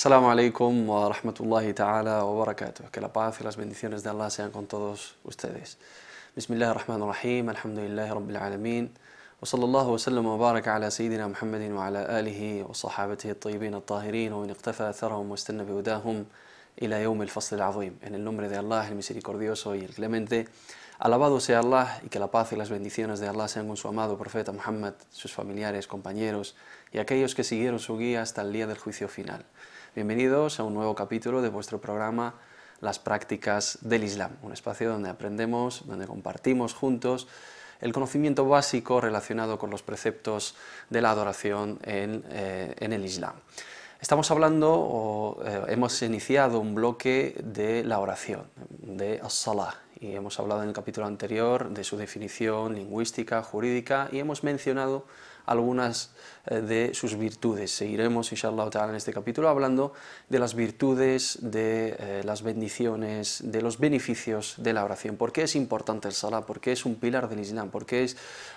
Assalamu alaikum wa rahmatullahi ta'ala wa barakatuh. Que la paz y las bendiciones de Allah sean con todos ustedes. Bismillahirrahmanirrahim, alhamdulillahi rabbil alamin. Wa sallallahu wa sallam wa baraka ala sayyidina Muhammadin wa ala alihi wa sahabatihi at-tayyibin at-tahirin wa man iqtafa atharahum wa istanna bi hudahum ila yawm al-fasl al-azim. En el nombre de Allah, el misericordioso y el clemente. Alabado sea Allah y que la paz y las bendiciones de Allah sean con su amado profeta Muhammad, sus familiares, compañeros y aquellos que siguieron su guía hasta el día del juicio final. Bienvenidos a un nuevo capítulo de vuestro programa Las prácticas del Islam, un espacio donde aprendemos, donde compartimos juntos el conocimiento básico relacionado con los preceptos de la adoración en el Islam. Estamos hablando, hemos iniciado un bloque de la oración, de as-salah, y hemos hablado en el capítulo anterior de su definición lingüística, jurídica, y hemos mencionado algunas de sus virtudes. Seguiremos, inshallah ta'ala, en este capítulo hablando de las virtudes, de las bendiciones, de los beneficios de la oración. ¿Por qué es importante el salah? ¿Por qué es un pilar del Islam? ¿Por qué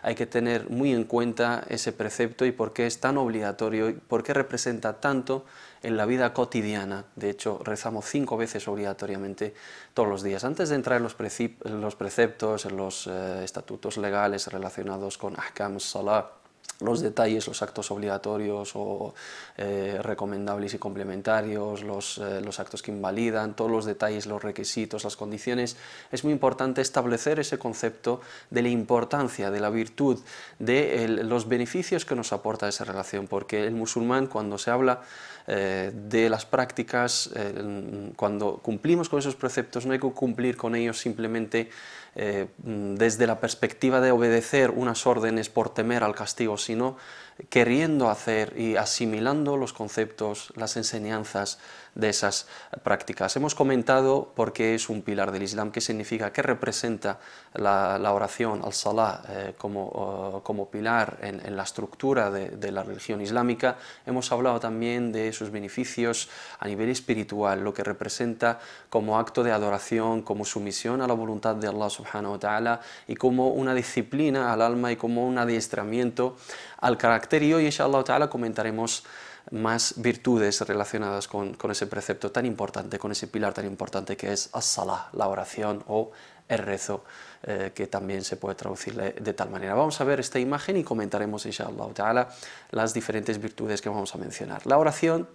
hay que tener muy en cuenta ese precepto y por qué es tan obligatorio? ¿Y por qué representa tanto en la vida cotidiana? De hecho, rezamos 5 veces obligatoriamente todos los días. Antes de entrar en los preceptos, en los estatutos legales relacionados con ahkam salah, los detalles, los actos obligatorios o recomendables y complementarios, los actos que invalidan, todos los detalles, los requisitos, las condiciones, es muy importante establecer ese concepto de la importancia, de la virtud, de los beneficios que nos aporta esa relación, porque el musulmán, cuando se habla de las prácticas, cuando cumplimos con esos preceptos, no hay que cumplir con ellos simplemente desde la perspectiva de obedecer unas órdenes por temer al castigo, sino queriendo hacer y asimilando los conceptos, las enseñanzas de esas prácticas. Hemos comentado por qué es un pilar del Islam, qué significa, qué representa la oración, al-salah, como pilar en la estructura de la religión islámica. Hemos hablado también de sus beneficios a nivel espiritual, lo que representa como acto de adoración, como sumisión a la voluntad de Allah subhanahu wa ta'ala y como una disciplina al alma y como un adiestramiento al carácter. Y hoy, inshallah ta'ala, comentaremos más virtudes relacionadas con ese precepto tan importante, con ese pilar tan importante que es as-salah, la oración o el rezo, que también se puede traducir de tal manera. Vamos a ver esta imagen y comentaremos, inshallah ta'ala, las diferentes virtudes que vamos a mencionar. La oración,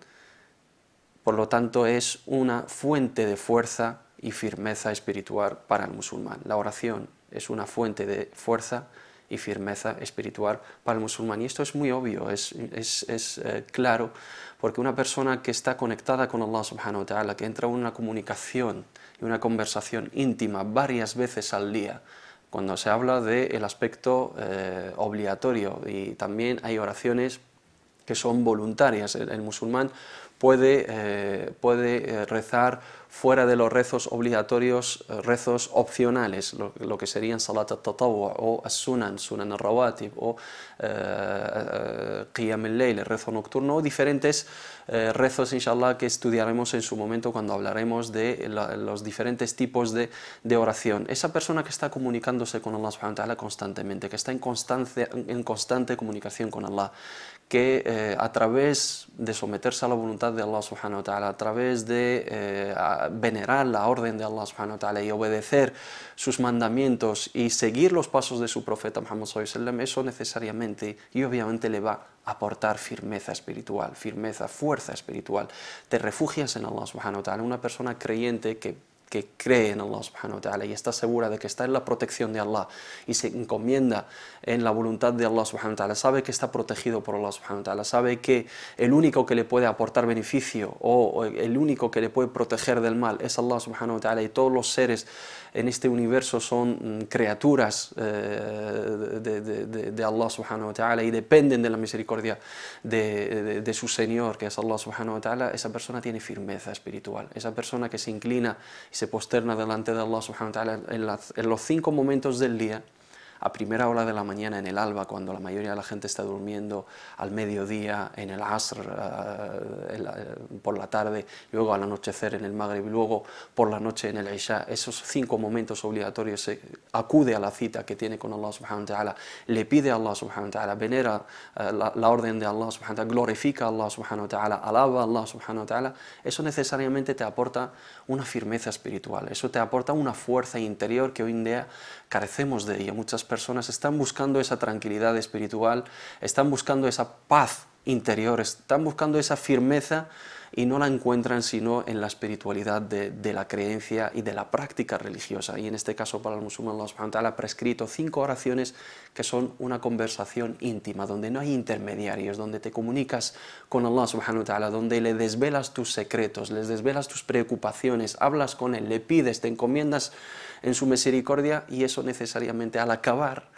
por lo tanto, es una fuente de fuerza y firmeza espiritual para el musulmán. La oración es una fuente de fuerza y firmeza espiritual para el musulmán. Y esto es muy obvio, es claro, porque una persona que está conectada con Allah subhanahu wa ta'ala, que entra en una comunicación y una conversación íntima varias veces al día, cuando se habla del aspecto obligatorio, y también hay oraciones que son voluntarias, el musulmán puede rezar fuera de los rezos obligatorios, rezos opcionales, lo que serían salat al-tatawwu o as-sunan, sunan al-rawatib o qiyam al-layl, el rezo nocturno, o diferentes rezos, inshallah, que estudiaremos en su momento cuando hablaremos de los diferentes tipos de oración. Esa persona que está comunicándose con Allah subhanahu wa ta'ala constantemente, que está en constante comunicación con Allah, que a través de someterse a la voluntad de Allah subhanahu wa ta'ala, a través de venerar la orden de Allah subhanahu wa ta'ala y obedecer sus mandamientos y seguir los pasos de su profeta Muhammad sallallahu alaihi wasallam, eso necesariamente y obviamente le va a aportar firmeza espiritual, firmeza, fuerza espiritual. Te refugias en Allah subhanahu wa ta'ala. Una persona creyente que cree en Allah subhanahu wa ta'ala y está segura de que está en la protección de Allah y se encomienda en la voluntad de Allah subhanahu wa ta'ala, sabe que está protegido por Allah subhanahu wa ta'ala, sabe que el único que le puede aportar beneficio o el único que le puede proteger del mal es Allah subhanahu wa ta'ala, y todos los seres en este universo son criaturas de Allah subhanahu wa ta'ala y dependen de la misericordia de su Señor, que es Allah subhanahu wa ta'ala. Esa persona tiene firmeza espiritual. Esa persona que se inclina y se posterna delante de Allah subhanahu wa ta'ala en los 5 momentos del día, a primera hora de la mañana en el alba, cuando la mayoría de la gente está durmiendo, al mediodía, en el Asr, por la tarde, luego al anochecer en el Maghrib, luego por la noche en el Isha. Esos 5 momentos obligatorios, acude a la cita que tiene con Allah subhanahu wa ta'ala, le pide a Allah subhanahu wa ta'ala, venera la orden de Allah subhanahu wa ta'ala, glorifica a Allah subhanahu wa ta'ala, alaba a Allah subhanahu wa ta'ala. Eso necesariamente te aporta una firmeza espiritual, eso te aporta una fuerza interior que hoy en día carecemos de ella. Muchas personas están buscando esa tranquilidad espiritual, están buscando esa paz interior, están buscando esa firmeza y no la encuentran sino en la espiritualidad de la creencia y de la práctica religiosa. Y en este caso para el musulmán, Allah subhanahu wa ta'ala ha prescrito 5 oraciones que son una conversación íntima, donde no hay intermediarios, donde te comunicas con Allah subhanahu wa ta'ala, donde le desvelas tus secretos, les desvelas tus preocupaciones, hablas con Él, le pides, te encomiendas en su misericordia, y eso necesariamente al acabar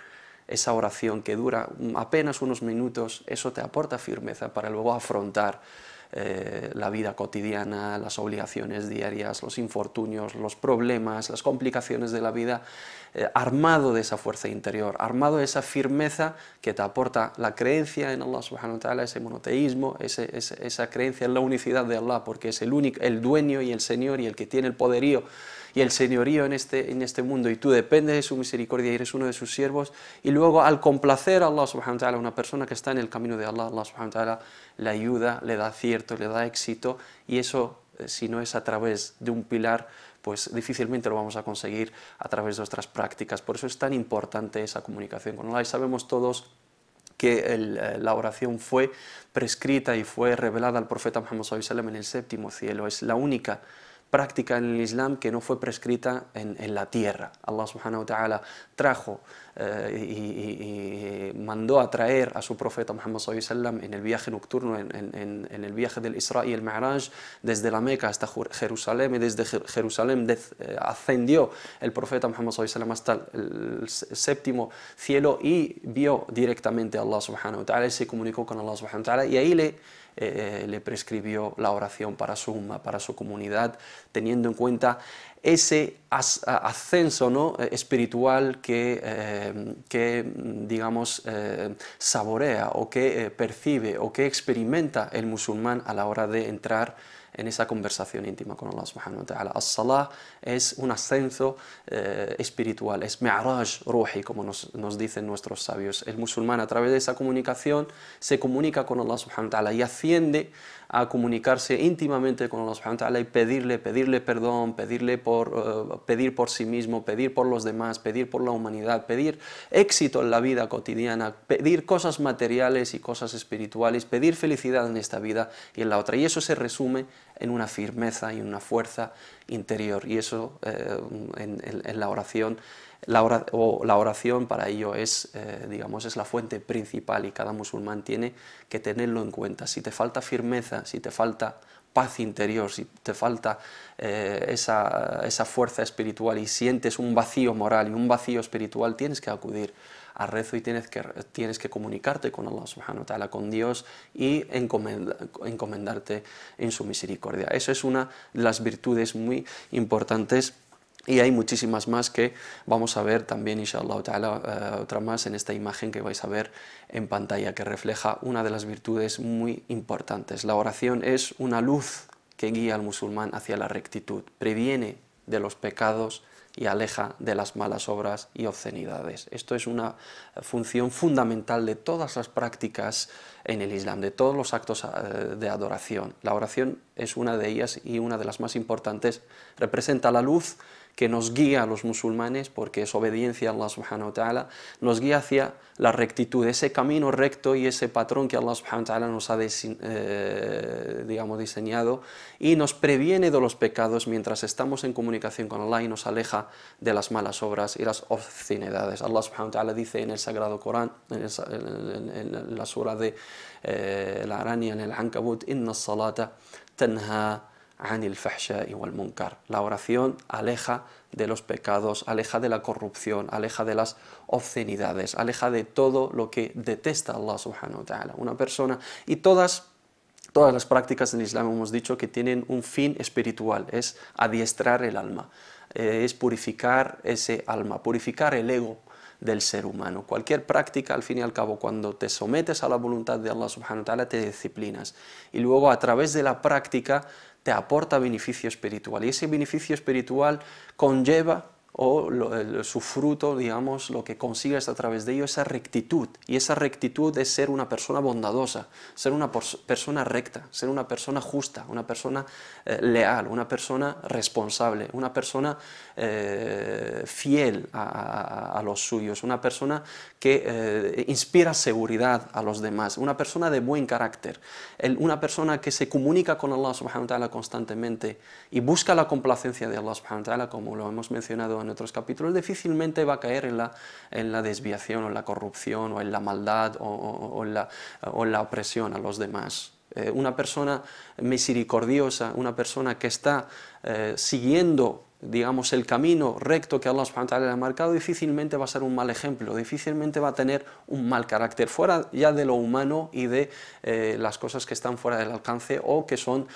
esa oración que dura apenas unos minutos, eso te aporta firmeza para luego afrontar la vida cotidiana, las obligaciones diarias, los infortunios, los problemas, las complicaciones de la vida, armado de esa fuerza interior, armado de esa firmeza que te aporta la creencia en Allah subhanahu wa ta'ala, ese monoteísmo, esa creencia en la unicidad de Allah, porque es el único, el dueño y el señor y el que tiene el poderío y el señorío en este mundo, y tú dependes de su misericordia y eres uno de sus siervos. Y luego, al complacer a Allah subhanahu wa ta'ala, una persona que está en el camino de Allah, Allah subhanahu wa ta'ala le ayuda, le da acierto, le da éxito, y eso, si no es a través de un pilar, pues difícilmente lo vamos a conseguir a través de nuestras prácticas. Por eso es tan importante esa comunicación con Allah, y sabemos todos que la oración fue prescrita y fue revelada al profeta Muhammad sallallahu alaihi wasallam en el 7º cielo. Es la única práctica en el Islam que no fue prescrita en la tierra. Allah subhanahu wa ta'ala trajo y mandó a traer a su profeta Muhammad sallallahu alaihi wasallam en el viaje nocturno, en el viaje del Isra y el Mi'raj, desde la Meca hasta Jerusalén, y desde Jerusalén ascendió el profeta Muhammad sallallahu alaihi wasallam hasta el 7º cielo y vio directamente a Allah subhanahu wa ta'ala, y se comunicó con Allah subhanahu wa ta'ala, y ahí le prescribió la oración para su umma, para su comunidad, teniendo en cuenta ese ascenso, ¿no?, espiritual que digamos, saborea o que percibe o que experimenta el musulmán a la hora de entrar en esa conversación íntima con Allah subhanahu wa ta'ala. As-salah es un ascenso espiritual, es mi'raj ruhi, como nos dicen nuestros sabios. El musulmán, a través de esa comunicación, se comunica con Allah subhanahu wa ta'ala y asciende a comunicarse íntimamente con Allah subhanahu wa ta'ala y pedirle perdón, pedir por sí mismo, pedir por los demás, pedir por la humanidad, pedir éxito en la vida cotidiana, pedir cosas materiales y cosas espirituales, pedir felicidad en esta vida y en la otra. Y eso se resume en una firmeza y una fuerza interior, y eso en la oración. La oración para ello es, digamos, es la fuente principal, y cada musulmán tiene que tenerlo en cuenta. Si te falta firmeza, si te falta paz interior, si te falta esa fuerza espiritual y sientes un vacío moral y un vacío espiritual, tienes que acudir al rezo y tienes que comunicarte con Allah subhanahu wa ta'ala, con Dios, y encomendarte en su misericordia. Eso es una de las virtudes muy importantes. Y hay muchísimas más que vamos a ver también, inshallah ta'ala, otra más en esta imagen que vais a ver en pantalla, que refleja una de las virtudes muy importantes. La oración es una luz que guía al musulmán hacia la rectitud, previene de los pecados y aleja de las malas obras y obscenidades. Esto es una función fundamental de todas las prácticas en el Islam, de todos los actos de adoración. La oración es una de ellas, y una de las más importantes. Representa la luz que nos guía a los musulmanes, porque es obediencia a Allah subhanahu wa ta'ala, nos guía hacia la rectitud, ese camino recto y ese patrón que Allah subhanahu wa ta'ala nos ha digamos, diseñado, y nos previene de los pecados mientras estamos en comunicación con Allah, y nos aleja de las malas obras y las obscenidades. Allah subhanahu wa ta'ala dice en el Sagrado Corán, en la sura de la araña, en el Ankabut: inna as-salata tanha anil fahsha'i wal munkar. La oración aleja de los pecados, aleja de la corrupción, aleja de las obscenidades, aleja de todo lo que detesta Allah subhanahu wa ta'ala. Una persona, y todas las prácticas en Islam hemos dicho que tienen un fin espiritual, es adiestrar el alma, es purificar ese alma, purificar el ego del ser humano. Cualquier práctica, al fin y al cabo, cuando te sometes a la voluntad de Allah subhanahu wa ta'ala, te disciplinas. Y luego, a través de la práctica, te aporta beneficio espiritual. Y ese beneficio espiritual conlleva, su fruto, digamos, lo que consigues a través de ello, esa rectitud. Y esa rectitud es ser una persona bondadosa, ser una persona recta, ser una persona justa, una persona leal, una persona responsable, una persona fiel a los suyos, una persona que inspira seguridad a los demás, una persona de buen carácter, una persona que se comunica con Allah subhanahu wa ta'ala constantemente y busca la complacencia de Allah subhanahu wa ta'ala, como lo hemos mencionado en otros capítulos, difícilmente va a caer en la desviación o en la corrupción o en la maldad o en la opresión a los demás. Una persona misericordiosa, una persona que está siguiendo, digamos, el camino recto que Allah subhanahu wa ta'ala le ha marcado, difícilmente va a ser un mal ejemplo, difícilmente va a tener un mal carácter, fuera ya de lo humano y de las cosas que están fuera del alcance o que son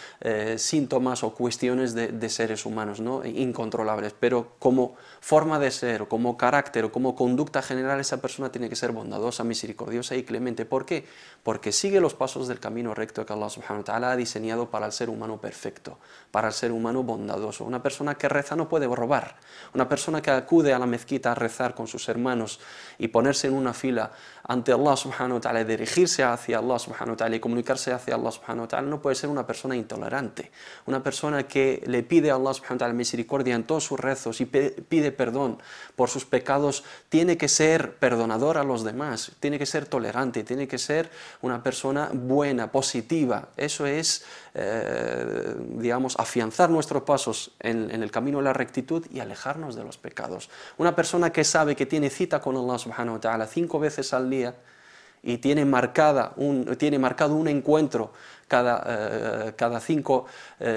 síntomas o cuestiones de seres humanos, ¿no?, incontrolables, pero como forma de ser, o como carácter, o como conducta general, esa persona tiene que ser bondadosa, misericordiosa y clemente. ¿Por qué? Porque sigue los pasos del camino recto que Allah subhanahu wa ta'ala ha diseñado para el ser humano perfecto, para el ser humano bondadoso. Una persona que reza no puede robar. Una persona que acude a la mezquita a rezar con sus hermanos y ponerse en una fila ante Allah subhanahu wa ta'ala, dirigirse hacia Allah subhanahu wa ta'ala y comunicarse hacia Allah subhanahu wa ta'ala, no puede ser una persona intolerante. Una persona que le pide a Allah subhanahu wa ta'ala misericordia en todos sus rezos y pide perdón por sus pecados, tiene que ser perdonador a los demás, tiene que ser tolerante, tiene que ser una persona buena, positiva. Eso es, digamos, afianzar nuestros pasos en el camino de la rectitud y alejarnos de los pecados. Una persona que sabe que tiene cita con Allah subhanahu wa ta'ala 5 veces al día y tiene marcado un encuentro cada 5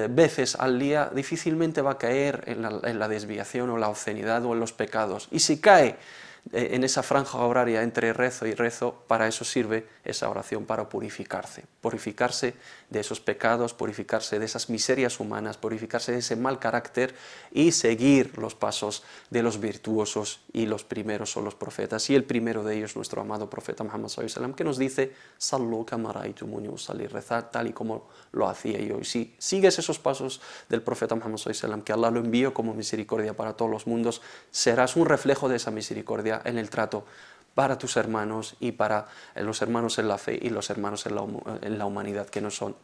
veces al día, difícilmente va a caer en la desviación o la obscenidad o en los pecados. Y si cae en esa franja horaria entre rezo y rezo, para eso sirve esa oración, para purificarse de esos pecados, purificarse de esas miserias humanas, purificarse de ese mal carácter y seguir los pasos de los virtuosos, y los primeros son los profetas, y el primero de ellos nuestro amado profeta Muhammad sallallahu alaihi wasallam, que nos dice: Sallu kama ra'aytumuni usalli, rezad tal y como lo hacía yo. Y si sigues esos pasos del profeta Muhammad sallallahu alaihi wasallam, que Allah lo envió como misericordia para todos los mundos, serás un reflejo de esa misericordia en el trato para tus hermanos y para los hermanos en la fe y los hermanos en la humanidad que no son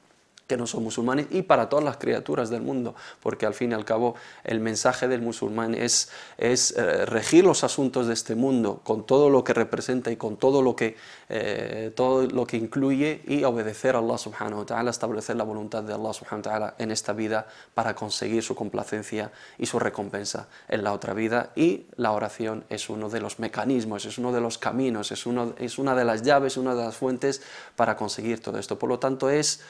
musulmanes, y para todas las criaturas del mundo, porque al fin y al cabo el mensaje del musulmán es regir los asuntos de este mundo con todo lo que representa y con todo lo que incluye, y obedecer a Allah subhanahu wa ta'ala, establecer la voluntad de Allah subhanahu wa ta'ala en esta vida para conseguir su complacencia y su recompensa en la otra vida. Y la oración es uno de los mecanismos, es uno de los caminos, es una de las llaves, una de las fuentes para conseguir todo esto. Por lo tanto, es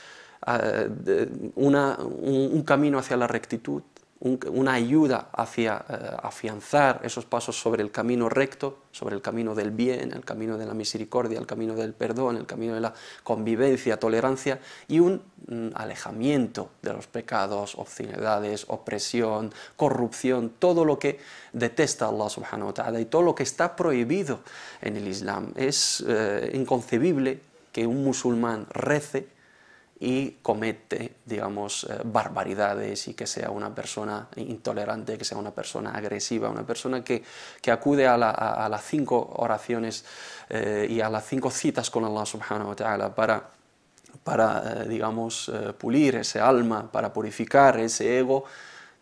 un camino hacia la rectitud, una ayuda hacia afianzar esos pasos sobre el camino recto, sobre el camino del bien, el camino de la misericordia, el camino del perdón, el camino de la convivencia, tolerancia, y un alejamiento de los pecados, obscenidades, opresión, corrupción, todo lo que detesta Allah subhanahu wa ta'ala y todo lo que está prohibido en el Islam. Es inconcebible que un musulmán rece y comete, digamos, barbaridades, y que sea una persona intolerante, que sea una persona agresiva, una persona que acude a las 5 oraciones y a las 5 citas con Allah subhanahu wa ta'ala para digamos, pulir ese alma, para purificar ese ego.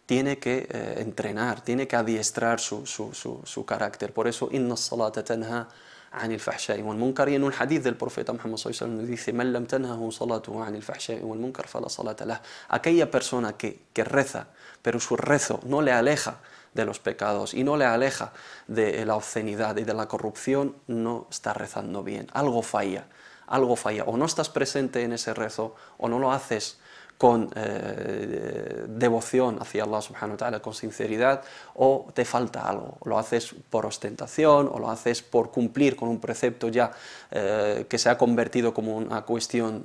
Tiene que entrenar, tiene que adiestrar su carácter. Por eso, inna as-salata tanha عن الفحشاء والمنكر. Y en un hadith del profeta Muhammad sallallahu alaihi wasallam dice: "Man lam tanhahu salatuhu عن الفحشاء والمنكر فلا صلاة له". Aquella persona que reza, pero su rezo no le aleja de los pecados y no le aleja de la obscenidad y de la corrupción, no está rezando bien. Algo falla, o no estás presente en ese rezo, o no lo haces con devoción hacia Allah subhanahu wa ta'ala, con sinceridad, o te falta algo, lo haces por ostentación, o lo haces por cumplir con un precepto ya que se ha convertido como una cuestión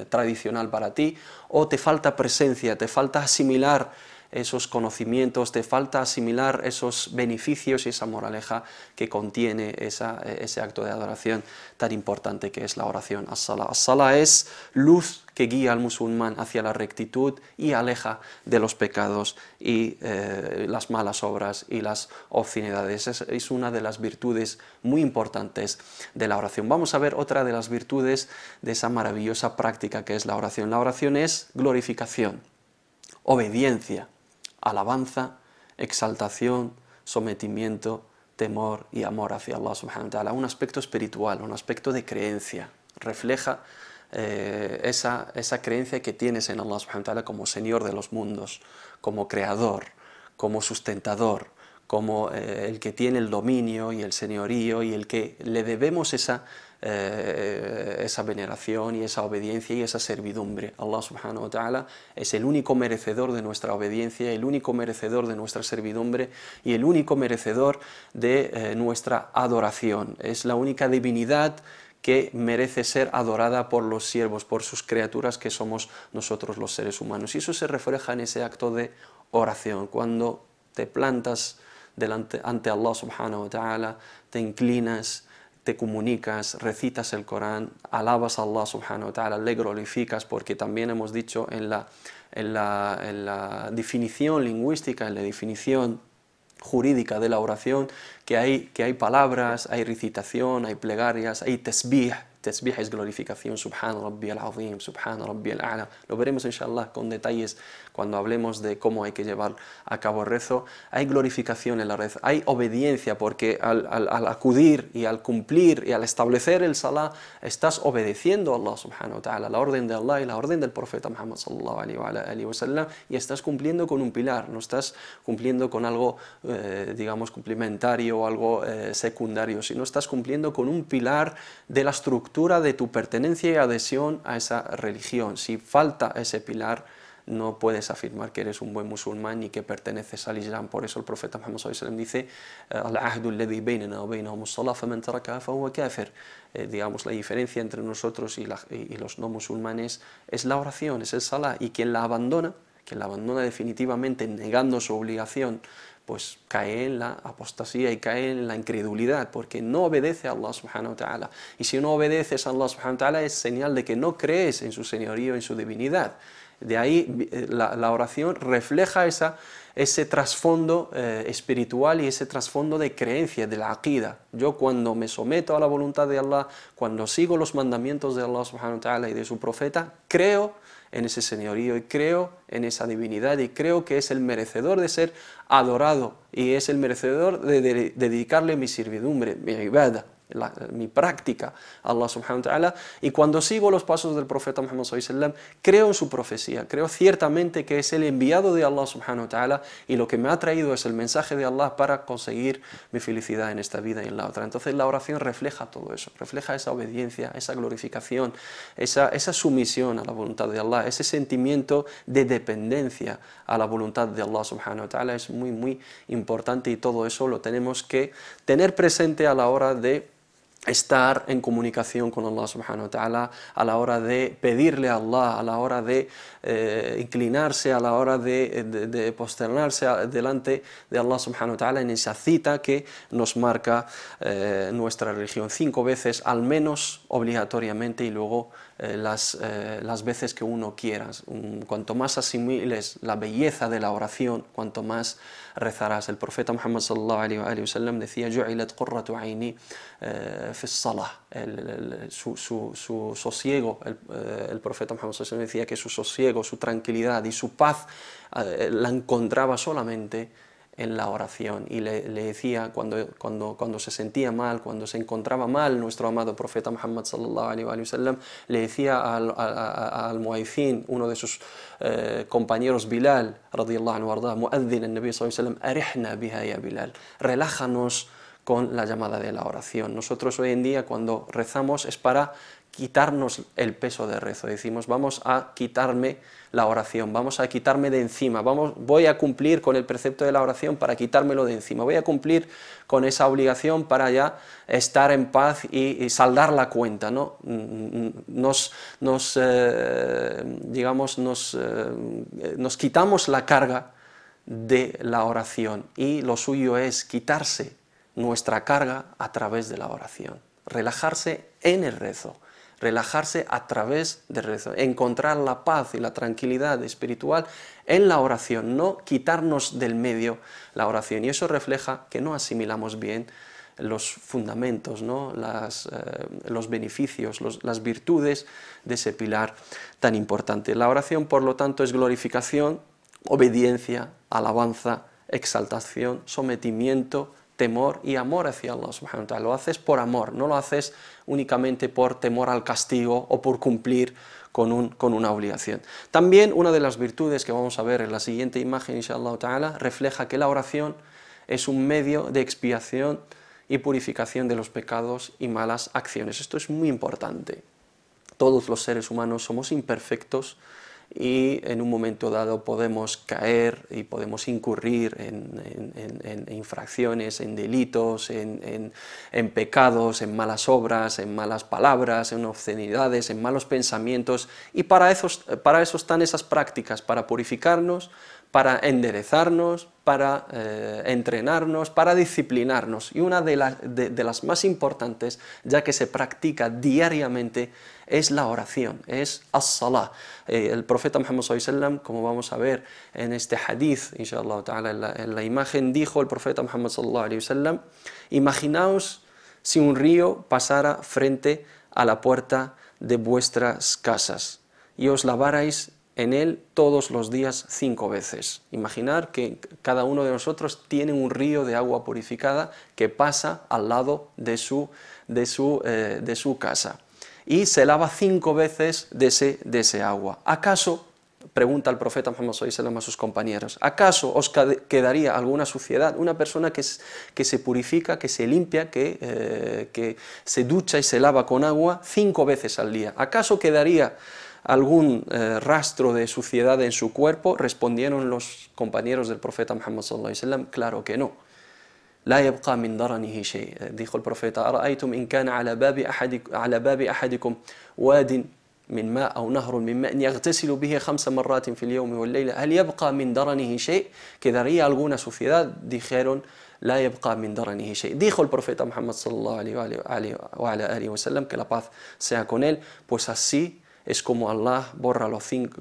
tradicional para ti, o te falta presencia, te falta asimilar esos conocimientos, te falta asimilar esos beneficios y esa moraleja que contiene ese acto de adoración tan importante que es la oración. As-sala. As-sala es luz que guía al musulmán hacia la rectitud y aleja de los pecados y las malas obras y las obscenidades. Es una de las virtudes muy importantes de la oración. Vamos a ver otra de las virtudes de esa maravillosa práctica que es la oración. La oración es glorificación, obediencia, alabanza, exaltación, sometimiento, temor y amor hacia Allah subhanahu wa ta'ala. Un aspecto espiritual, un aspecto de creencia. Refleja esa creencia que tienes en Allah subhanahu wa ta'ala como Señor de los mundos, como Creador, como sustentador, como el que tiene el dominio y el señorío y el que le debemos esa veneración y esa obediencia y esa servidumbre. Allah subhanahu wa ta'ala es el único merecedor de nuestra obediencia, el único merecedor de nuestra servidumbre y el único merecedor de nuestra adoración. Es la única divinidad que merece ser adorada por los siervos, por sus criaturas que somos nosotros los seres humanos. Y eso se refleja en ese acto de oración, cuando te plantas ante Allah subhanahu wa ta'ala, te inclinas, te comunicas, recitas el Corán, alabas a Allah subhanahu wa ta'ala, le glorificas, porque también hemos dicho en la definición lingüística, en la definición jurídica de la oración, que hay palabras, hay recitación, hay plegarias, hay tasbih. Tasbih es glorificación, subhan rabbi al-azim, subhan rabbi al-a'la. Lo veremos inshallah con detalles cuando hablemos de cómo hay que llevar a cabo el rezo. Hay glorificación en la rezo, hay obediencia, porque al acudir y al cumplir y al establecer el salah, estás obedeciendo a Allah subhanahu wa ta'ala, la orden de Allah y la orden del profeta Muhammad sallallahu alaihi wa sallam, y estás cumpliendo con un pilar, no estás cumpliendo con algo, digamos, complementario o algo secundario, sino estás cumpliendo con un pilar de la estructura de tu pertenencia y adhesión a esa religión. Si falta ese pilar, no puedes afirmar que eres un buen musulmán ni que perteneces al Islam. Por eso el profeta Muhammad sallallahu alaihi wasallam dice: al-ahdu alladhi baynana wa baynahum as-salah faman tarakaha fahuwa kafir. Digamos, la diferencia entre nosotros y los no musulmanes es la oración, es el salah, y quien la abandona definitivamente negando su obligación, pues cae en la apostasía y cae en la incredulidad, porque no obedece a Allah subhanahu wa ta'ala. Y si no obedeces a Allah subhanahu wa ta'ala, es señal de que no crees en su señorío, en su divinidad. De ahí la oración refleja ese trasfondo espiritual y ese trasfondo de creencia, de la aqida. Yo, cuando me someto a la voluntad de Allah, cuando sigo los mandamientos de Allah subhanahu wa ta'ala y de su profeta, creo en ese señorío y creo en esa divinidad y creo que es el merecedor de ser adorado y es el merecedor de dedicarle mi servidumbre, mi ibadah, mi práctica a Allah subhanahu wa ta'ala. Y cuando sigo los pasos del profeta Muhammad sallallahu alaihi wasallam, creo en su profecía, creo ciertamente que es el enviado de Allah subhanahu wa ta'ala y lo que me ha traído es el mensaje de Allah para conseguir mi felicidad en esta vida y en la otra. Entonces la oración refleja todo eso, refleja esa obediencia, esa glorificación, esa sumisión a la voluntad de Allah, ese sentimiento de dependencia a la voluntad de Allah subhanahu wa ta'ala. Es muy muy importante, y todo eso lo tenemos que tener presente a la hora de estar en comunicación con Allah subhanahu wa ta'ala, a la hora de pedirle a Allah, a la hora de inclinarse, a la hora de posternarse delante de Allah subhanahu wa ta'ala en esa cita que nos marca nuestra religión 5 veces al menos obligatoriamente, y luego las veces que uno quiera. Cuanto más asimiles la belleza de la oración, cuanto más rezarás. El profeta Muhammad sallallahu alaihi wa sallam decía: "Ju'ilat qurratu aini fi as-salah", su sosiego. El profeta Muhammad sallallahu alaihi wa sallam decía que su sosiego, su tranquilidad y su paz la encontraba solamente en la oración. Y le decía, cuando se sentía mal, cuando se encontraba mal, nuestro amado profeta Muhammad sallallahu alaihi wa sallam le decía al muaizin, uno de sus compañeros, Bilal radiyallahu anhu arda, muazzin el Nabi sallallahu alaihi wa sallam: "Arihna biha ya Bilal", relájanos con la llamada de la oración. Nosotros hoy en día, cuando rezamos, es para quitarnos el peso de rezo. Decimos: vamos a quitarme la oración, vamos a quitarme de encima, voy a cumplir con el precepto de la oración para quitármelo de encima, voy a cumplir con esa obligación para ya estar en paz y saldar la cuenta, ¿no? Nos quitamos la carga de la oración y lo suyo es quitarse nuestra carga a través de la oración, relajarse en el rezo, relajarse a través del rezo, encontrar la paz y la tranquilidad espiritual en la oración, no quitarnos del medio la oración. Y eso refleja que no asimilamos bien los fundamentos, ¿no? Los beneficios, las virtudes de ese pilar tan importante. La oración, por lo tanto, es glorificación, obediencia, alabanza, exaltación, sometimiento, temor y amor hacia Allah subhanahu wa ta'ala. Lo haces por amor, no lo haces únicamente por temor al castigo o por cumplir con una obligación. También una de las virtudes que vamos a ver en la siguiente imagen, inshallah ta'ala, refleja que la oración es un medio de expiación y purificación de los pecados y malas acciones. Esto es muy importante. Todos los seres humanos somos imperfectos y en un momento dado podemos caer y podemos incurrir en infracciones, en delitos, en pecados, en malas obras, en malas palabras, en obscenidades, en malos pensamientos, y para eso están esas prácticas, para purificarnos, para enderezarnos, para entrenarnos, para disciplinarnos. Y una de las más importantes, ya que se practica diariamente, es la oración, es as-salah. El profeta Muhammad sallallahu alaihi wasallam, como vamos a ver en este hadith, inshallah ta'ala, en la imagen, dijo el profeta Muhammad sallallahu alaihi wasallam: imaginaos si un río pasara frente a la puerta de vuestras casas y os lavarais en él todos los días 5 veces. Imaginar que cada uno de nosotros tiene un río de agua purificada que pasa al lado de su casa y se lava 5 veces de ese agua. ¿Acaso, pregunta el profeta Muhammad sallallahu alaihi wasallam a sus compañeros, acaso os quedaría alguna suciedad? Una persona que se purifica, que se limpia, que se ducha y se lava con agua 5 veces al día, ¿acaso quedaría algún rastro de suciedad en su cuerpo? Respondieron los compañeros del profeta Muhammad sallallahu alaihi wasallam: claro que no. La yabqa min daranihi shay. Dijo el profeta: ara'aytum in kana ala babi ahadikum wadin min ma aw nahrun min ma'in yaghtasilu bihi 5 marratin fil yawmi wal layla hal yabqa min daranihi shay. ¿Quedaría alguna suciedad? Dijeron: la yabqa min daranihi shay. Dijo el profeta Muhammad sallallahu alaihi wasallam, que la paz sea con él, pues así es como Allah borra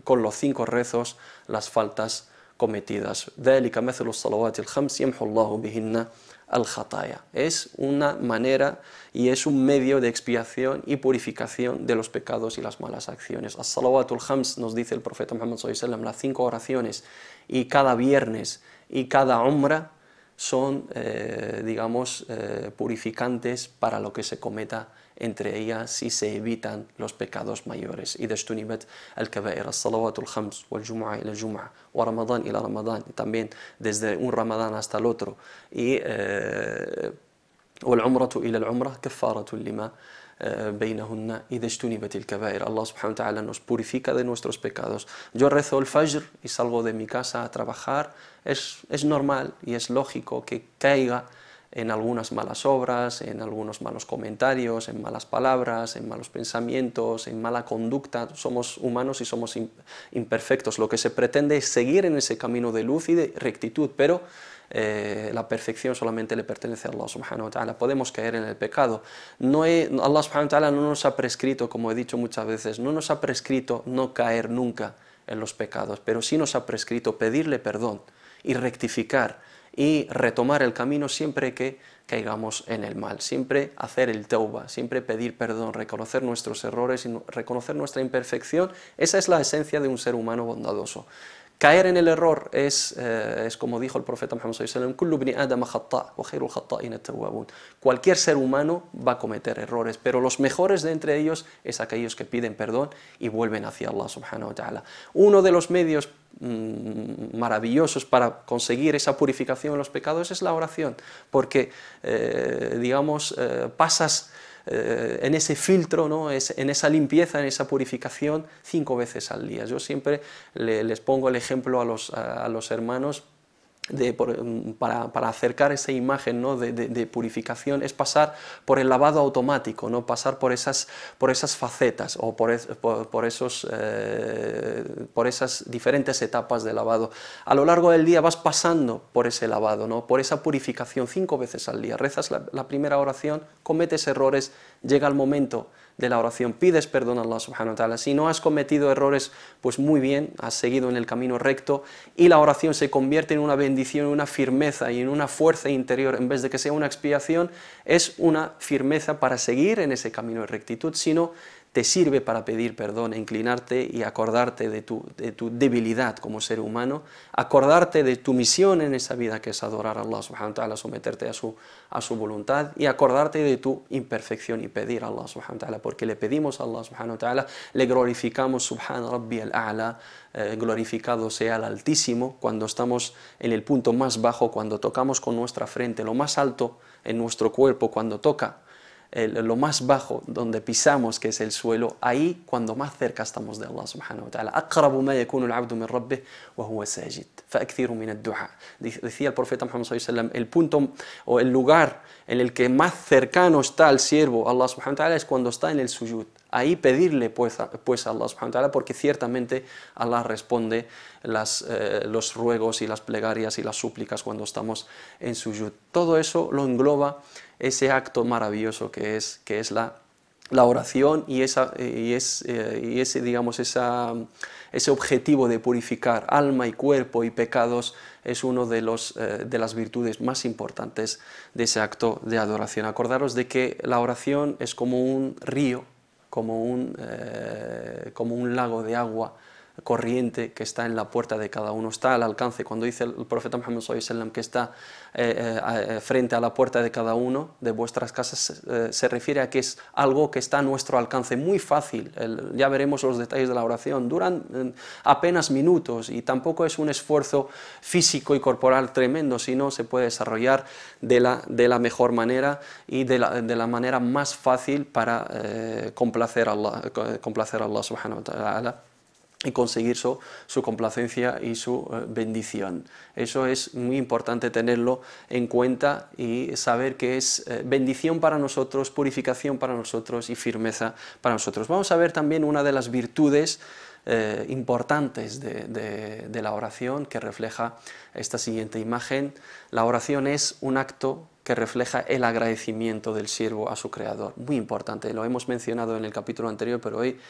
con los 5 rezos las faltas cometidas. ذلك مثل الصلوات الخمس يمحو الله بهن الخطايا. Es una manera y es un medio de expiación y purificación de los pecados y las malas acciones. As-salawatul khams, nos dice el profeta Muhammad sallallahu alaihi wasallam, las 5 oraciones, y cada viernes y cada umra son, purificantes para lo que se cometa entre ellas si se evitan los pecados mayores. إذا اجتنبت الكبائر الصلوات الخمس والجمعة إلى الجمعة ورمضان إلى رمضان, también desde un Ramadán hasta el otro, y والعمرة إلى العمرة كفارة لما بينهن إذا اجتنبت الكبائر. Allah subhanahu wa ta'ala nos purifica de nuestros pecados. Yo rezo el Fajr y salgo de mi casa a trabajar. Es normal y es lógico que caiga en algunas malas obras, en algunos malos comentarios, en malas palabras, en malos pensamientos, en mala conducta. Somos humanos y somos imperfectos. Lo que se pretende es seguir en ese camino de luz y de rectitud, pero la perfección solamente le pertenece a Allah subhanahu wa ta'ala. Podemos caer en el pecado. Allah subhanahu wa ta'ala no nos ha prescrito, como he dicho muchas veces, no nos ha prescrito no caer nunca en los pecados, pero sí nos ha prescrito pedirle perdón y rectificar y retomar el camino siempre que caigamos en el mal, siempre hacer el tauba, siempre pedir perdón, reconocer nuestros errores y reconocer nuestra imperfección. Esa es la esencia de un ser humano bondadoso. Caer en el error es como dijo el profeta Muhammad sallallahu alaihi wasallam: kullu ibni adama khata' wa khairul khata'in at-tawwabun. Cualquier ser humano va a cometer errores, pero los mejores de entre ellos es aquellos que piden perdón y vuelven hacia Allah subhanahu wa ta'ala. Uno de los medios maravillosos para conseguir esa purificación de los pecados es la oración, porque pasas en ese filtro, ¿no? En esa limpieza, en esa purificación 5 veces al día. Yo siempre les pongo el ejemplo a los hermanos para acercar esa imagen, ¿no?, de purificación, es pasar por el lavado automático, ¿no?, pasar por esas facetas o por esas diferentes etapas de lavado. A lo largo del día vas pasando por ese lavado, ¿no?, por esa purificación 5 veces al día. Rezas la primera oración, cometes errores, llega el momento de la oración, pides perdón a Allah subhanahu wa ta'ala. Si no has cometido errores, pues muy bien, has seguido en el camino recto, y la oración se convierte en una bendición, en una firmeza y en una fuerza interior. En vez de que sea una expiación, es una firmeza para seguir en ese camino de rectitud, sino te sirve para pedir perdón, inclinarte y acordarte de tu debilidad como ser humano, acordarte de tu misión en esa vida, que es adorar a Allah subhanahu wa ta'ala, someterte a su voluntad, y acordarte de tu imperfección y pedir a Allah subhanahu wa ta'ala, porque le pedimos a Allah subhanahu wa ta'ala, le glorificamos, subhana rabbi al-a'la, glorificado sea el Altísimo, cuando estamos en el punto más bajo, cuando tocamos con nuestra frente lo más alto en nuestro cuerpo, cuando toca lo más bajo donde pisamos, que es el suelo, ahí cuando más cerca estamos de Allah subhanahu wa ta'ala. أقرب ما يكون العبد من ربه وهو ساجد فأكثروا من الدعاء. Decía el profeta Muhammad sallallahu alaihi wasallam, el punto o el lugar en el que más cercano está el siervo a Allah subhanahu wa ta'ala es cuando está en el sujud. Ahí pedirle pues a Allah subhanahu wa ta'ala, porque ciertamente Allah responde los ruegos y las plegarias y las súplicas cuando estamos en sujud. Todo eso lo engloba ese acto maravilloso que es la oración y ese, digamos, ese objetivo de purificar alma y cuerpo y pecados es uno de las virtudes más importantes de ese acto de adoración. Acordaros de que la oración es como un río, como un lago de agua corriente que está en la puerta de cada uno, está al alcance. Cuando dice el profeta Muhammad sallallahu alaihi wasallam que está frente a la puerta de cada uno de vuestras casas, se refiere a que es algo que está a nuestro alcance, muy fácil. Ya veremos los detalles de la oración, duran apenas minutos y tampoco es un esfuerzo físico y corporal tremendo, sino se puede desarrollar de la mejor manera y de la manera más fácil para complacer a Allah subhanahu wa ta'ala y conseguir su complacencia y su bendición. Eso es muy importante tenerlo en cuenta y saber que es bendición para nosotros, purificación para nosotros y firmeza para nosotros. Vamos a ver también una de las virtudes importantes de la oración, que refleja esta siguiente imagen. La oración es un acto que refleja el agradecimiento del siervo a su creador. Muy importante, lo hemos mencionado en el capítulo anterior, pero hoy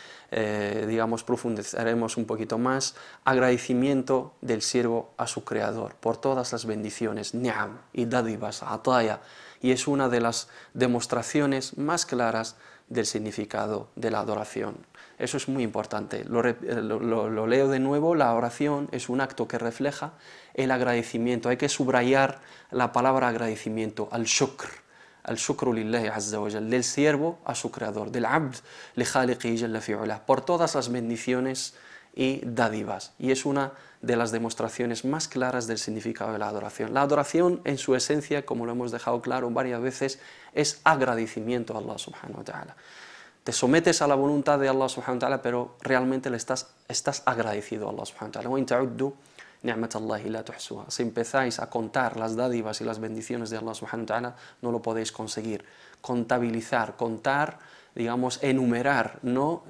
digamos profundizaremos un poquito más. Agradecimiento del siervo a su creador por todas las bendiciones, ni'am y dádivas, ataya, y es una de las demostraciones más claras del significado de la adoración. Eso es muy importante. Lo leo de nuevo. La oración es un acto que refleja el agradecimiento. Hay que subrayar la palabra agradecimiento, al-shukru lillahi azza wa jal, del siervo a su creador, del abd li khaliqi jalla fi'ula, por todas las bendiciones y dádivas. Y es una de las demostraciones más claras del significado de la adoración. La adoración en su esencia, como lo hemos dejado claro varias veces, es agradecimiento a Allah subhanahu wa ta'ala. Te sometes a la voluntad de Allah subhanahu wa ta'ala, pero realmente le estás agradecido a Allah subhanahu wa ta'ala. وَإِن تَعُدُّوا نِعْمَةَ اللَّهِ لَا تُحْصُوهَا. Si empezáis a contar las dádivas y las bendiciones de Allah subhanahu wa ta'ala, no lo podéis conseguir. Contabilizar, contar, digamos, enumerar, no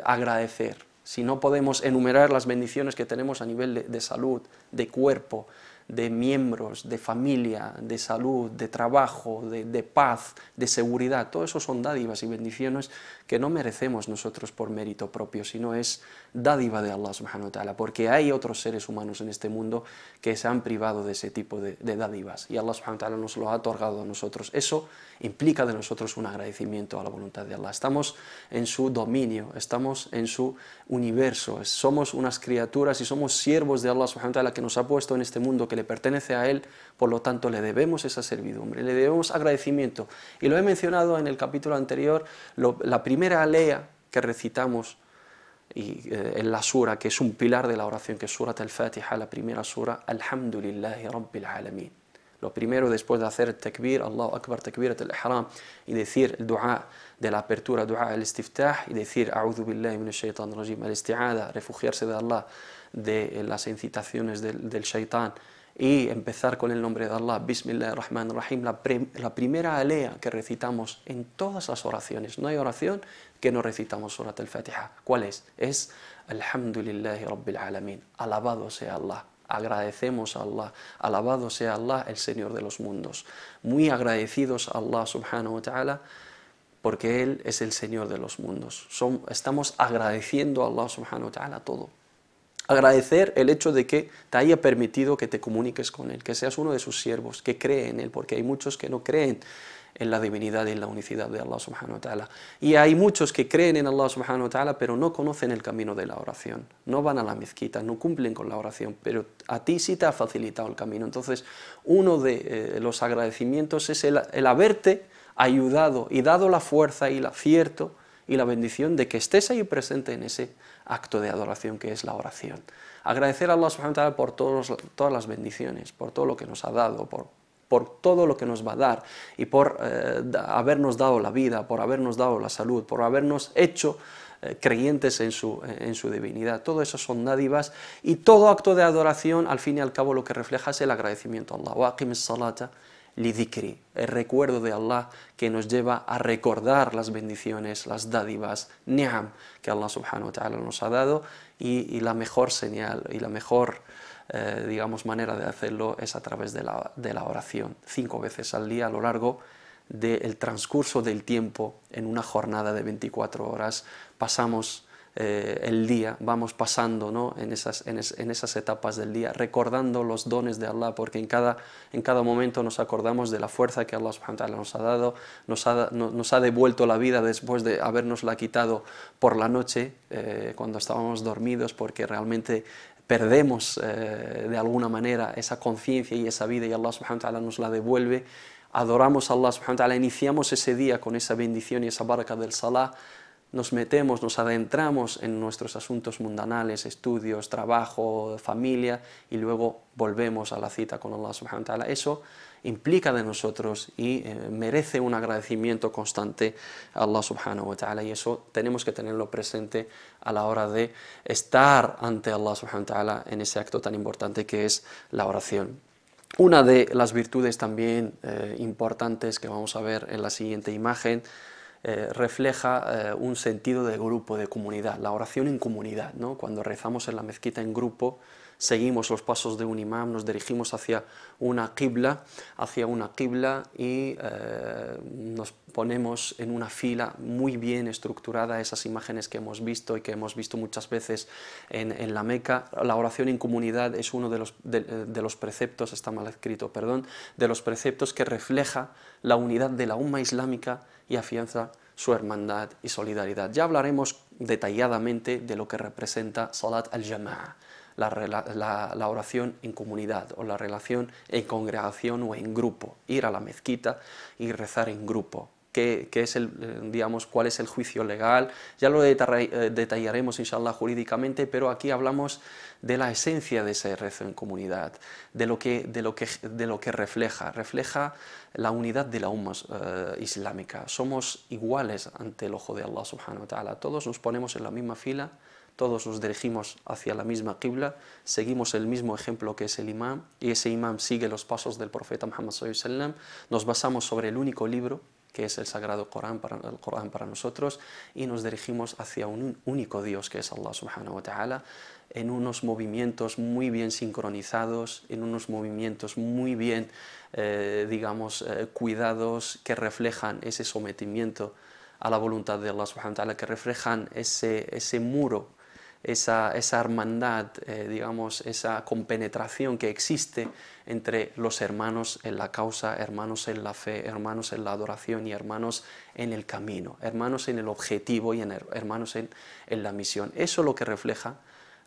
agradecer. Si no podemos enumerar las bendiciones que tenemos a nivel de salud, de cuerpo, de miembros, de familia, de salud, de trabajo, de paz, de seguridad, todo eso son dádivas y bendiciones que no merecemos nosotros por mérito propio, sino es dádiva de Allah subhanahu wa ta'ala, porque hay otros seres humanos en este mundo que se han privado de ese tipo de dádivas y Allah subhanahu wa ta'ala nos lo ha otorgado a nosotros. Eso implica de nosotros un agradecimiento a la voluntad de Allah. Estamos en su dominio, estamos en su universo, somos unas criaturas y somos siervos de Allah subhanahu wa ta'ala, que nos ha puesto en este mundo, que le pertenece a Él, por lo tanto le debemos esa servidumbre, le debemos agradecimiento. Y lo he mencionado en el capítulo anterior, la primera alea que recitamos en la sura, que es un pilar de la oración, que es Surat al-Fatiha, la primera sura, Alhamdulillahi Rabbil Alamin. Lo primero, después de hacer el takbir, Allahu Akbar, takbirat al-ihram, y decir el dua de la apertura, dua al-istiftah, y decir A'udhu billahi minash shaitanir rajim, al-isti'adha, refugiarse de Allah de las incitaciones del shaitán, y empezar con el nombre de Allah, Bismillahirrahmanirrahim, la primera alea que recitamos en todas las oraciones. No hay oración que no recitamos Surat al-Fatiha. ¿Cuál es? Es Alhamdulillahi Rabbil Alamin. Alabado sea Allah. Agradecemos a Allah. Alabado sea Allah, el Señor de los mundos. Muy agradecidos a Allah subhanahu wa ta'ala, porque Él es el Señor de los mundos. Estamos agradeciendo a Allah subhanahu wa ta'ala todo. Agradecer el hecho de que te haya permitido que te comuniques con Él, que seas uno de sus siervos, que cree en Él, porque hay muchos que no creen en la divinidad y en la unicidad de Allah subhanahu wa ta'ala. Y hay muchos que creen en Allah subhanahu wa ta'ala, pero no conocen el camino de la oración. No van a la mezquita, no cumplen con la oración, pero a ti sí te ha facilitado el camino. Entonces, uno de los agradecimientos es el haberte ayudado y dado la fuerza y el acierto y la bendición de que estés ahí presente en ese acto de adoración que es la oración. Agradecer a Allah subhanahu wa ta'ala por todas las bendiciones, por todo lo que nos ha dado, por todo lo que nos va a dar y por habernos dado la vida, por habernos dado la salud, por habernos hecho creyentes en su divinidad. Todo eso son dádivas y todo acto de adoración al fin y al cabo lo que refleja es el agradecimiento a Allah. Wa aqimis salata li dhikri, el recuerdo de Allah que nos lleva a recordar las bendiciones, las dádivas, ni'am que Allah subhanahu wa ta'ala nos ha dado y la mejor señal y la mejor digamos manera de hacerlo es a través de la oración. 5 veces al día a lo largo del transcurso del tiempo en una jornada de 24 horas pasamos el día, vamos pasando, ¿no?, en esas etapas del día, recordando los dones de Allah, porque en cada momento nos acordamos de la fuerza que Allah subhanahu wa ta'ala nos ha dado, nos ha devuelto la vida después de habernosla quitado por la noche, cuando estábamos dormidos, porque realmente perdemos de alguna manera esa conciencia y esa vida y Allah subhanahu wa ta'ala nos la devuelve. Adoramos a Allah subhanahu wa ta'ala, iniciamos ese día con esa bendición y esa baraka del salah, nos metemos, nos adentramos en nuestros asuntos mundanales, estudios, trabajo, familia, y luego volvemos a la cita con Allah subhanahu wa ta'ala. Eso implica de nosotros y merece un agradecimiento constante a Allah subhanahu wa ta'ala, y eso tenemos que tenerlo presente a la hora de estar ante Allah subhanahu wa ta'ala en ese acto tan importante que es la oración. Una de las virtudes también importantes que vamos a ver en la siguiente imagen refleja un sentido de grupo, de comunidad, la oración en comunidad, ¿no? Cuando rezamos en la mezquita en grupo, seguimos los pasos de un imam, nos dirigimos hacia una qibla y nos ponemos en una fila muy bien estructurada, esas imágenes que hemos visto y que hemos visto muchas veces en la Meca. La oración en comunidad es uno de los preceptos, está mal escrito, perdón, de los preceptos que refleja la unidad de la umma islámica y afianza su hermandad y solidaridad. Ya hablaremos detalladamente de lo que representa Salat al-Jama'a, la oración en comunidad o la relación en congregación o en grupo, ir a la mezquita y rezar en grupo. ¿Qué es digamos, cuál es el juicio legal? Ya lo detallaremos, inshallah, jurídicamente, pero aquí hablamos de la esencia de ese rezo en comunidad, de lo que refleja la unidad de la umma islámica. Somos iguales ante el ojo de Allah subhanahu wa ta'ala, todos nos ponemos en la misma fila, todos nos dirigimos hacia la misma qibla, seguimos el mismo ejemplo que es el imam, y ese imam sigue los pasos del profeta Muhammad sallallahu alaihi wasallam, nos basamos sobre el único libro que es el Sagrado Corán para nosotros, y nos dirigimos hacia un único Dios que es Allah subhanahu wa ta'ala, en unos movimientos muy bien sincronizados, en unos movimientos muy bien, cuidados, que reflejan ese sometimiento a la voluntad de Allah subhanahu wa ta'ala, que reflejan ese muro, esa hermandad, esa compenetración que existe entre los hermanos en la causa, hermanos en la fe, hermanos en la adoración y hermanos en el camino, hermanos en el objetivo y hermanos en la misión. Eso es lo que refleja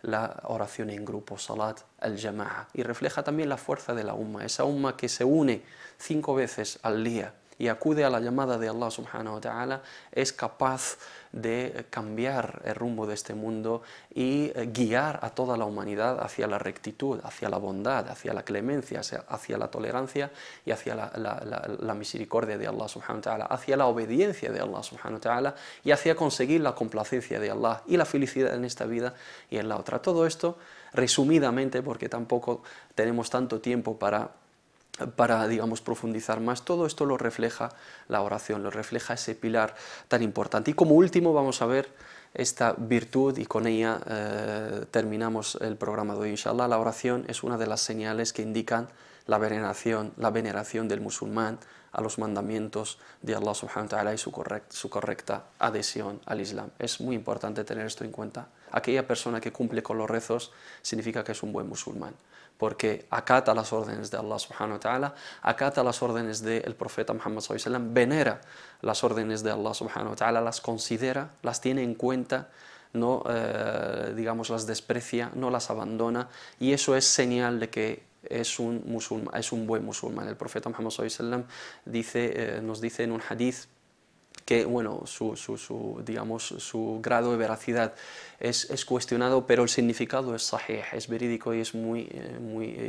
la oración en grupo, Salat al-Jama'a, y refleja también la fuerza de la umma, esa umma que se une 5 veces al día y acude a la llamada de Allah subhanahu wa ta'ala, es capaz de cambiar el rumbo de este mundo y guiar a toda la humanidad hacia la rectitud, hacia la bondad, hacia la clemencia, hacia la tolerancia y hacia la misericordia de Allah subhanahu wa ta'ala, hacia la obediencia de Allah subhanahu wa ta'ala y hacia conseguir la complacencia de Allah y la felicidad en esta vida y en la otra. Todo esto resumidamente, porque tampoco tenemos tanto tiempo para digamos, profundizar más. Todo esto lo refleja la oración, lo refleja ese pilar tan importante. Y como último vamos a ver esta virtud, y con ella terminamos el programa de hoy, inshallah. La oración es una de las señales que indican la veneración del musulmán a los mandamientos de Allah subhanahu wa ta'ala y su correcta adhesión al Islam. Es muy importante tener esto en cuenta. Aquella persona que cumple con los rezos significa que es un buen musulmán, porque acata las órdenes de Allah subhanahu wa ta'ala, acata las órdenes del profeta Muhammad sallallahu alaihi wasallam, venera las órdenes de Allah subhanahu wa ta'ala, las considera, las tiene en cuenta, no digamos las desprecia, no las abandona, y eso es señal de que es un buen musulmán. El profeta Muhammad sallallahu alaihi wasallam nos dice en un hadith que bueno, su grado de veracidad es cuestionado, pero el significado es sahih, es verídico y es muy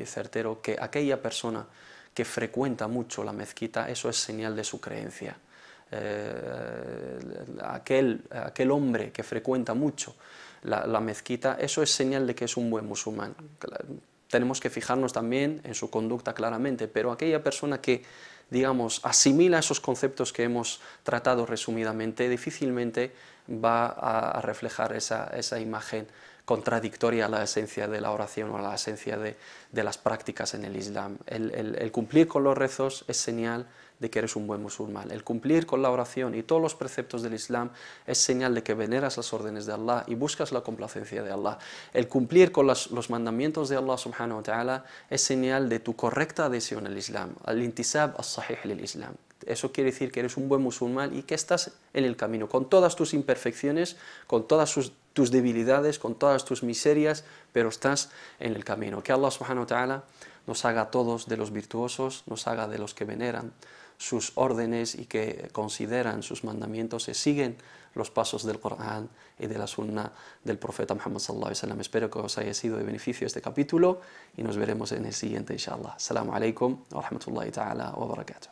certero, que aquella persona que frecuenta mucho la mezquita, eso es señal de su creencia. Aquel hombre que frecuenta mucho la mezquita, eso es señal de que es un buen musulmán. Tenemos que fijarnos también en su conducta claramente, pero aquella persona que, digamos, asimila esos conceptos que hemos tratado resumidamente, difícilmente va a reflejar esa imagen contradictoria a la esencia de la oración o a la esencia de las prácticas en el Islam. El cumplir con los rezos es señal de que eres un buen musulmán. El cumplir con la oración y todos los preceptos del Islam es señal de que veneras las órdenes de Allah y buscas la complacencia de Allah. El cumplir con los mandamientos de Allah subhanahu wa ta'ala es señal de tu correcta adhesión al Islam, al intisab as-sahih lil Islam. Eso quiere decir que eres un buen musulmán y que estás en el camino, con todas tus imperfecciones, con todas tus debilidades, con todas tus miserias, pero estás en el camino. Que Allah subhanahu wa ta'ala nos haga a todos de los virtuosos, nos haga de los que veneran sus órdenes y que consideran sus mandamientos y siguen los pasos del Corán y de la Sunna del profeta Muhammad sallallahu alaihi wasallam. Espero que os haya sido de beneficio este capítulo y nos veremos en el siguiente, inshallah. Assalamu alaikum wa rahmatullahi ta'ala wa barakatuh.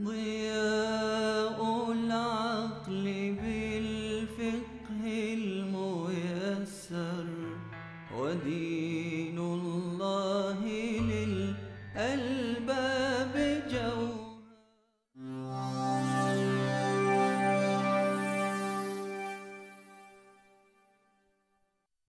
ضياء العقل بالفقه الميسر ودين الله للألباب